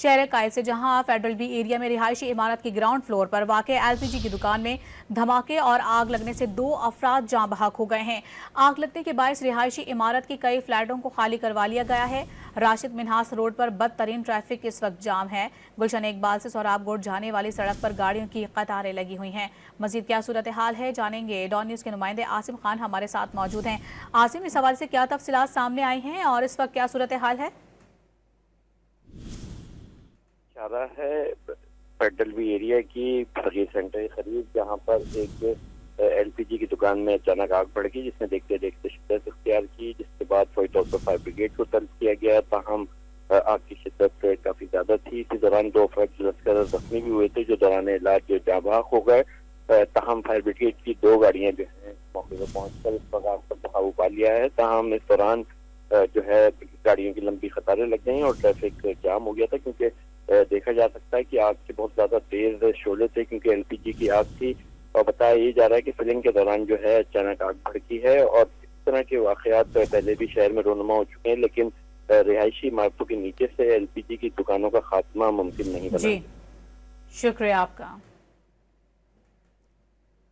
शहर कायल से, जहां फेडरल बी एरिया में रिहायशी इमारत की ग्राउंड फ्लोर पर वाक़ई एलपीजी की दुकान में धमाके और आग लगने से 2 अफराद जाँ बहक हो गए हैं। आग लगने के बायस रिहायशी इमारत की कई फ्लैटों को खाली करवा लिया गया है। राशिद मिन्हास रोड पर बदतरीन ट्रैफिक इस वक्त जाम है। गुलशन इकबाल से सोहराबगोट जाने वाली सड़क पर गाड़ियों की कतारें लगी हुई हैं। मजीद क्या सूरत हाल है जानेंगे। डॉन न्यूज़ के नुमाइंदे आसिम खान हमारे साथ मौजूद हैं। आसिम, इस हवाले से क्या तफसीलात सामने आई हैं और इस वक्त क्या सूरत हाल है? इशारा है फेडरल बी एरिया की फकीर सेंटर के करीब, जहां पर एक एलपीजी की दुकान में अचानक आग बढ़ गई, जिसने देखते देखते शिद्दत इख्तियार की, जिसके बाद फौरी तौर पर फायर ब्रिगेड को तलब किया गया। ताहम आग की शिद्दत काफी ज्यादा थी। इसी दौरान 2 अफराद झुलसकर जख्मी भी हुए थे, जो दौरान इलाज जाँ बहक हो गए। ताहम फायर ब्रिगेड की 2 गाड़ियां जो है मौके पर पहुंचकर इस वक्त आग पर काबू पा लिया है। ताहम इस दौरान जो है गाड़ियों की लंबी कतारें लग गई और ट्रैफिक जाम हो गया था, क्योंकि देखा जा सकता है कि आग के बहुत ज्यादा तेज शोले थे, क्योंकि एलपीजी की आग थी। और बताया ये जा रहा है कि फिलिंग के दौरान जो है अचानक आग भड़की है। और इस तरह के वाकयात पहले भी शहर में रोनुमा हो चुके हैं, लेकिन रिहायशी इमारतों के नीचे से एलपीजी की दुकानों का खात्मा मुमकिन नहीं बना। जी, शुक्रिया आपका।